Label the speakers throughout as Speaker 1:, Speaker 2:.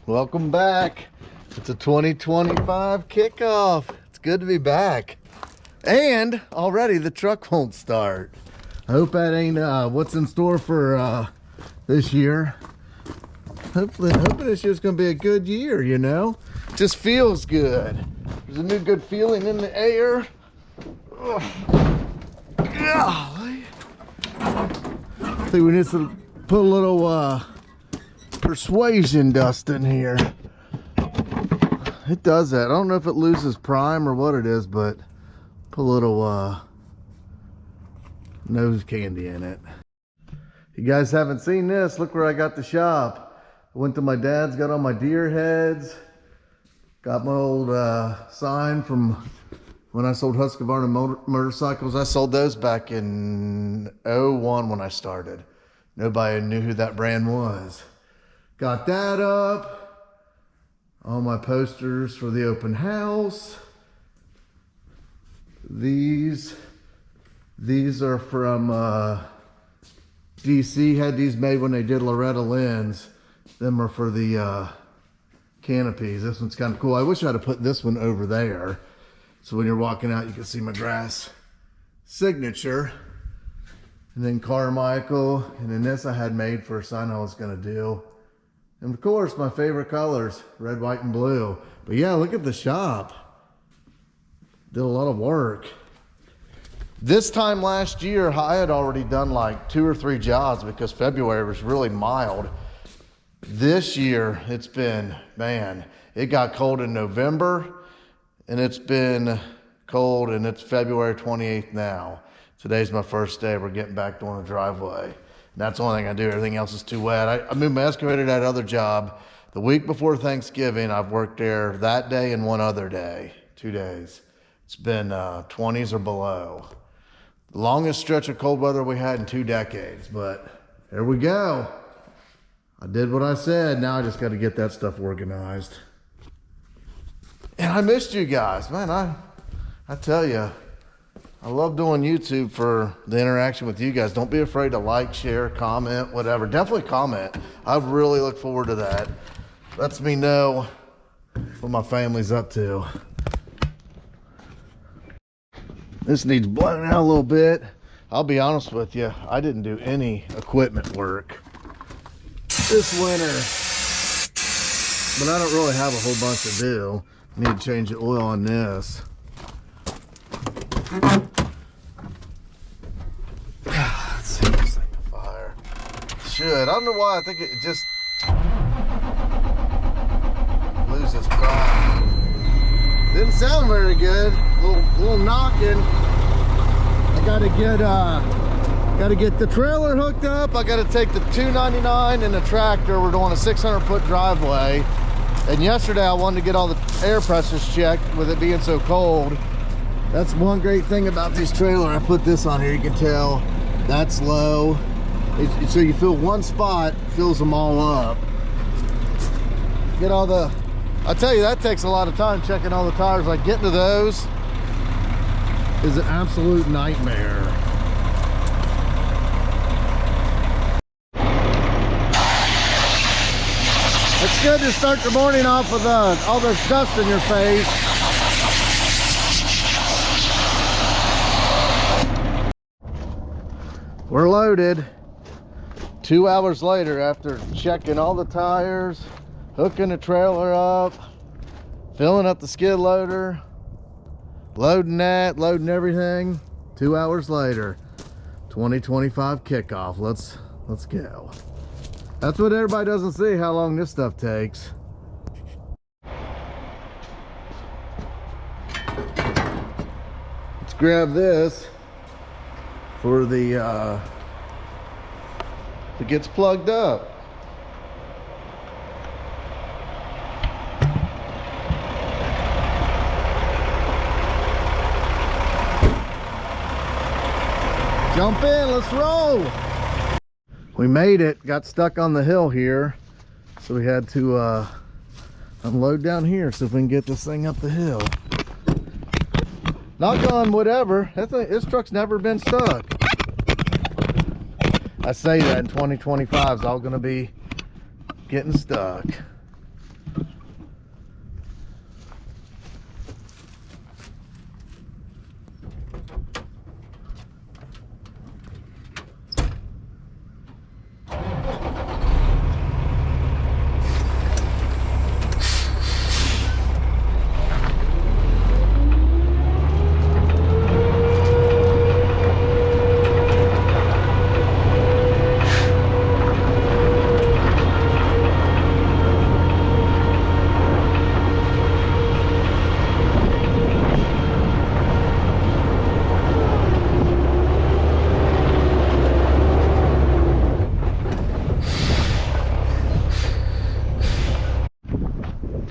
Speaker 1: Welcome back. It's a 2025 kickoff. It's good to be back. And already the truck won't start. I hope that ain't what's in store for this year. Hoping this year's gonna be a good year, you know? Just feels good. There's a new good feeling in the air. Golly. I think we need to put a little persuasion dust in here. It does that. I don't know if it loses prime or what it is, but put a little nose candy in it. You guys haven't seen this, look where I got the shop. I went to my dad's, got all my deer heads, got my old sign from when I sold Husqvarna motorcycles. I sold those back in 01 when I started. Nobody knew who that brand was. Got that up. All my posters for the open house. These are from DC. Had these made when they did Loretta Lynn's. Them are for the canopies. This one's kind of cool. I wish I'd have put this one over there, so when you're walking out you can see my grass signature. And then Carmichael, and then this I had made for a sign I was gonna do. And of course, my favorite colors, red, white, and blue. But yeah, look at the shop. Did a lot of work. This time last year, I had already done like 2 or 3 jobs because February was really mild. This year, it's been, man, it got cold in November, and it's been cold, and it's February 28th now. Today's my first day. We're getting back doing the driveway. That's the only thing I do. Everything else is too wet. I moved my excavator to that other job the week before Thanksgiving. I've worked there that day and one other day, 2 days. It's been 20s or below. The longest stretch of cold weather we had in 2 decades, but there we go. I did what I said. Now I just got to get that stuff organized. And I missed you guys, man. I tell you, I love doing YouTube for the interaction with you guys. Don't be afraid to like, share, comment, whatever. Definitely comment. I really look forward to that. Lets me know what my family's up to. This needs blowing out a little bit. I'll be honest with you, I didn't do any equipment work this winter, but I don't really have a whole bunch to do. I need to change the oil on this. Let's see this thing to fire. Should. I don't know why. I think it just loses prime. Didn't sound very good. A little knocking. I gotta get the trailer hooked up. I gotta take the 299 and the tractor. We're doing a 600-foot driveway. And yesterday I wanted to get all the air pressures checked with it being so cold. That's one great thing about this trailer. I put this on here, you can tell that's low. So you fill one spot, fills them all up. Get all the, I tell you, that takes a lot of time checking all the tires. Like getting to those is an absolute nightmare. It's good to start the morning off with all this dust in your face. We're loaded. 2 hours later, after checking all the tires, hooking the trailer up, filling up the skid loader, loading everything. 2 hours later, 2025 kickoff. Let's go. That's what everybody doesn't see, how long this stuff takes. Let's grab this for the it gets plugged up. Jump in, let's roll. We made it, got stuck on the hill here, so we had to unload down here, so if we can get this thing up the hill. Knock on whatever. This truck's never been stuck. I say that in 2025 is all going to be getting stuck.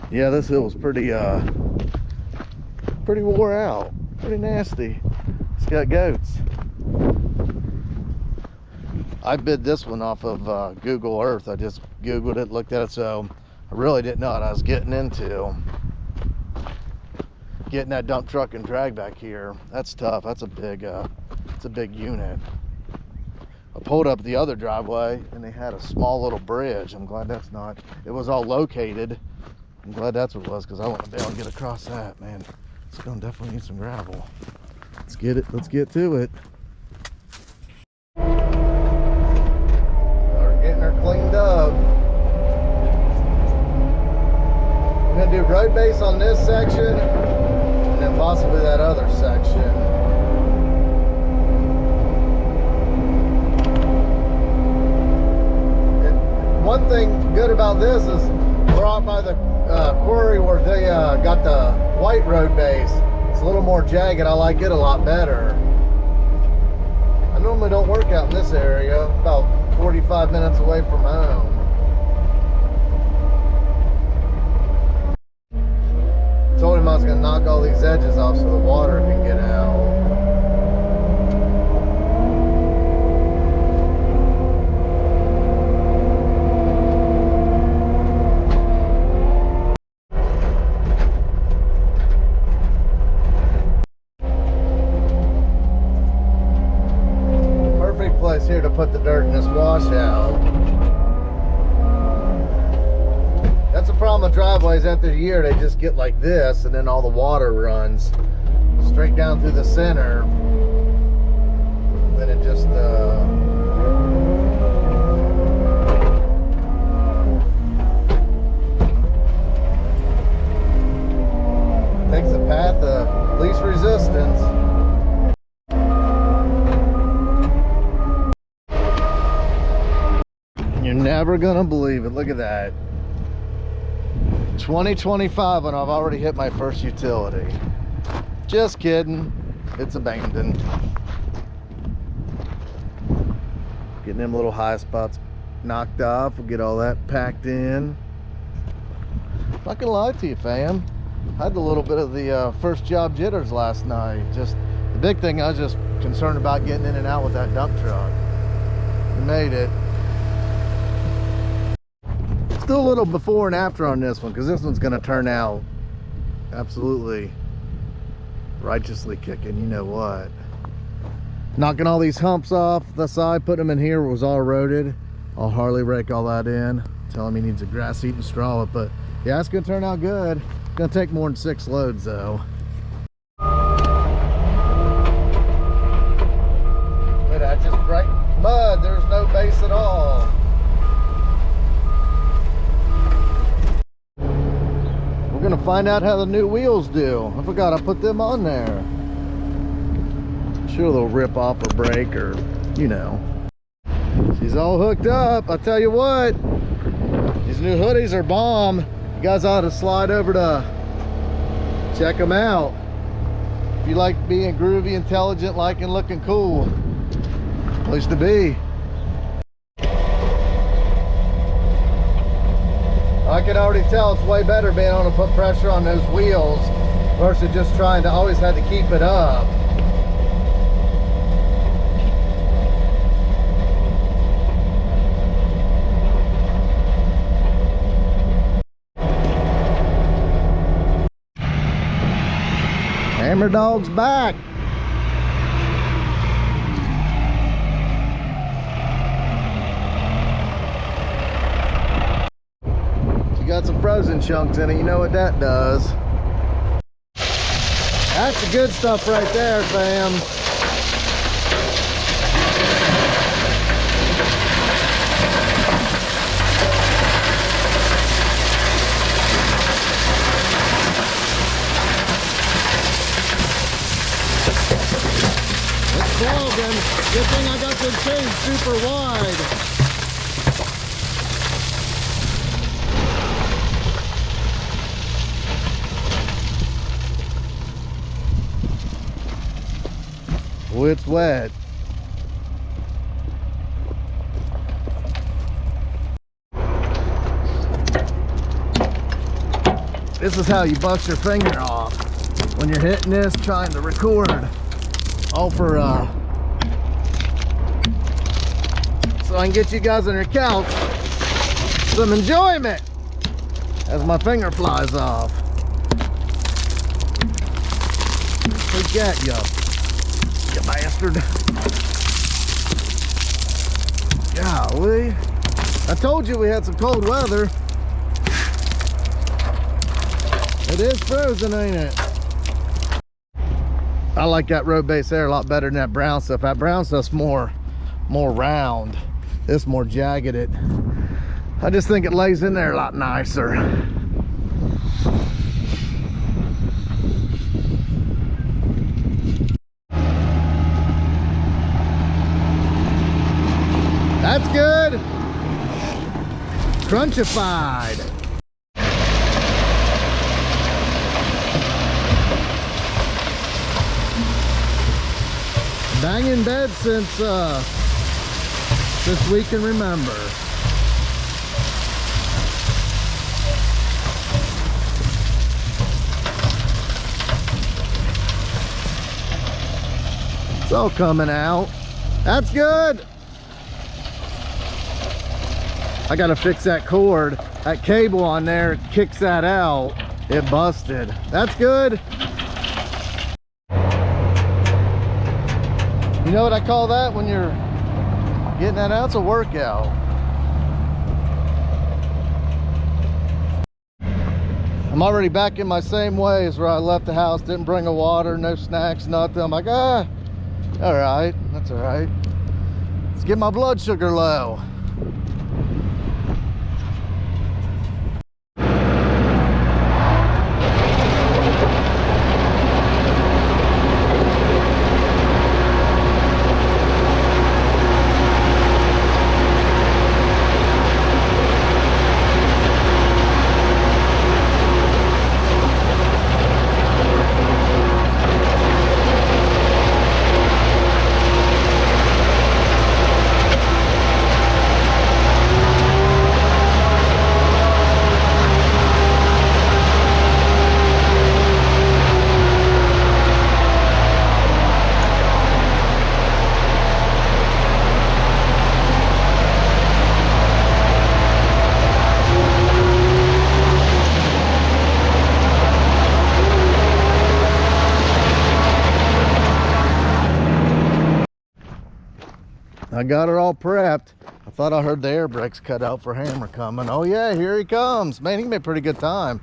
Speaker 1: Yeah, this hill was pretty wore out, pretty nasty. It's got goats. I bid this one off of Google Earth. I just Googled it, looked at it, so I really didn't know what I was getting into. Getting that dump truck and drag back here, that's tough. That's a big unit. I pulled up the other driveway and they had a small little bridge. I'm glad that's not, it was all located. I'm glad that's what it was, because I want to be able to get across that, man. It's gonna definitely need some gravel. Let's get to it. Start getting her cleaned up. I'm gonna do road base on this section and then possibly that other section. One thing good about this is we're out by the quarry where they got the white road base. It's a little more jagged. I like it a lot better. I normally don't work out in this area, about 45 minutes away from home. Told him I was going to knock all these edges off so the water can get out. Here to put the dirt in this washout. That's the problem with driveways. After a year they just get like this and then all the water runs straight down through the center. Then it just takes the path of least resistance. You're never gonna believe it. Look at that. 2025 and I've already hit my first utility. Just kidding. It's abandoned. Getting them little high spots knocked off. We'll get all that packed in. Not gonna lie to you, fam. I had a little bit of the first job jitters last night. Just the big thing, I was just concerned about getting in and out with that dump truck. We made it. Still a little before and after on this one, because this one's going to turn out absolutely righteously kicking, you know what. Knocking all these humps off the side, putting them in here, was all eroded. I'll Harley rake all that in, tell him he needs a grass seat and straw it, but yeah, it's going to turn out good. It's going to take more than 6 loads though. But I just break mud, there's no base at all. We're gonna find out how the new wheels do. I forgot I put them on there. I'm sure they'll rip off or break, or you know. She's all hooked up. I tell you what, these new hoodies are bomb. You guys ought to slide over to check them out. If you like being groovy, intelligent, liking looking cool, place to be. I can already tell it's way better being able to put pressure on those wheels versus just trying to always have to keep it up. Hammer dog's back. You got some frozen chunks in it, you know what that does. That's the good stuff right there, fam. It's clogging. Good thing I got the chain super wide. Oh, it's wet. This is how you bust your finger off when you're hitting this, trying to record. All for so I can get you guys on your couch some enjoyment as my finger flies off. Forget you. You bastard. Golly. I told you we had some cold weather. It is frozen, ain't it? I like that road base there a lot better than that brown stuff. That brown stuff's more round. This more jagged. I just think it lays in there a lot nicer. That's good. Crunchified. Bang in bed since we can remember. It's all coming out. That's good. I gotta fix that cord. That cable on there kicks that out. It busted. That's good. You know what I call that when you're getting that out? It's a workout. I'm already back in my same ways where I left the house, didn't bring a water, no snacks, nothing. I'm like, all right, that's all right. Let's get my blood sugar low. I got it all prepped. I thought I heard the air brakes cut out for Hammer coming. Oh yeah, here he comes. Man, he made a pretty good time.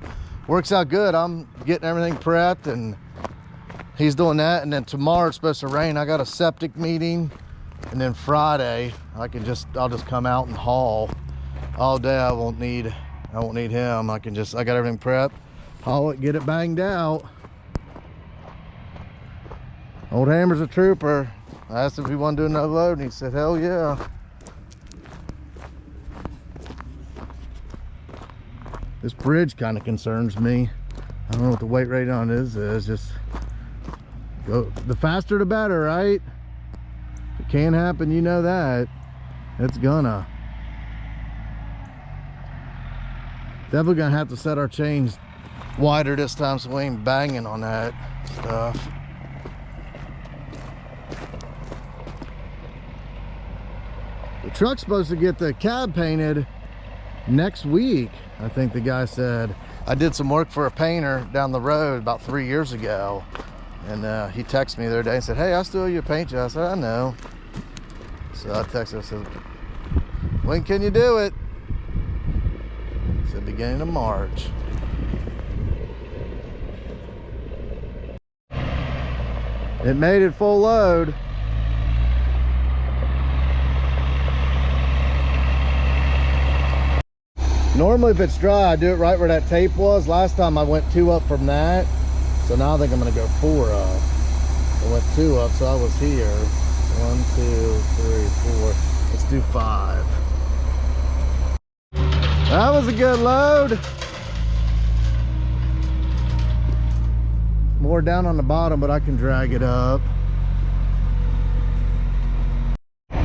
Speaker 1: Works out good. I'm getting everything prepped and he's doing that. And then tomorrow it's supposed to rain. I got a septic meeting. And then Friday, I'll just come out and haul all day. I won't need him. I got everything prepped. Haul it, get it banged out. Old Hammer's a trooper. I asked if he wanted to do another load, and he said, hell yeah. This bridge kind of concerns me. I don't know what the weight rating on it is. Just go, the faster the better, right? If it can happen, you know that. It's gonna. Definitely gonna have to set our chains wider this time so we ain't banging on that stuff. The truck's supposed to get the cab painted next week, I think the guy said. I did some work for a painter down the road about 3 years ago. And he texted me the other day and said, hey, I still owe you a paint job. I said, I know. So I texted him and said, when can you do it? He said, beginning of March. It made it full load. Normally if it's dry, I do it right where that tape was. Last time I went 2 up from that. So now I think I'm gonna go 4 up. I went 2 up, so I was here. 1, 2, 3, 4. Let's do 5. That was a good load. More down on the bottom, but I can drag it up. Man,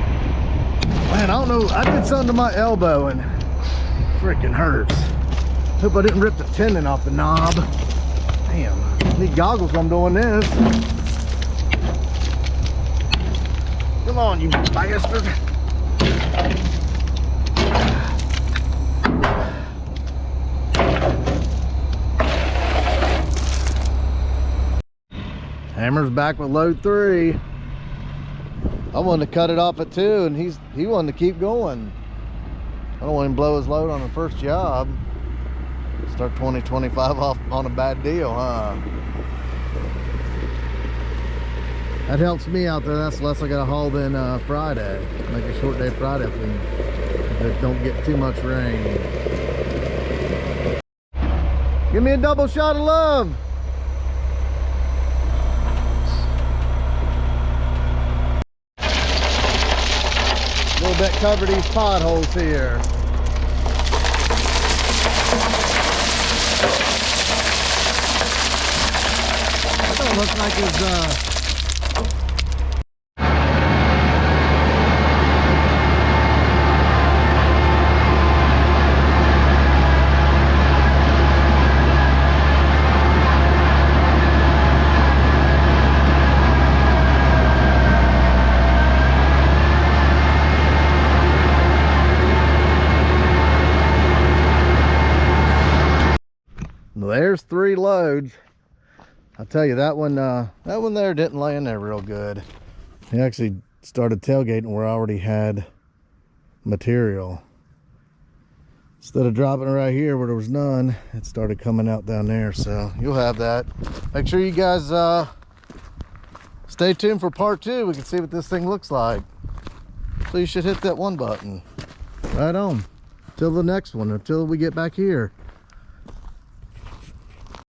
Speaker 1: I don't know. I did something to my elbow and it freaking hurts. Hope I didn't rip the tendon off the knob. Damn, I need goggles when I'm doing this. Come on, you bastard. Hammer's back with load 3. I wanted to cut it off at 2 and he wanted to keep going. I don't want him to blow his load on the first job. Start 20, 25 off on a bad deal, huh? That helps me out there. That's less I gotta haul than Friday. Make a short day Friday if it don't get too much rain. Give me a double shot of love. A little bit cover these potholes here. That don't look like it's There's 3 loads. I'll tell you, that one there didn't lay in there real good. He actually started tailgating where I already had material. Instead of dropping it right here where there was none, it started coming out down there. So you'll have that. Make sure you guys stay tuned for part 2. We can see what this thing looks like. So you should hit that 1 button. Right on. Till the next one, until we get back here.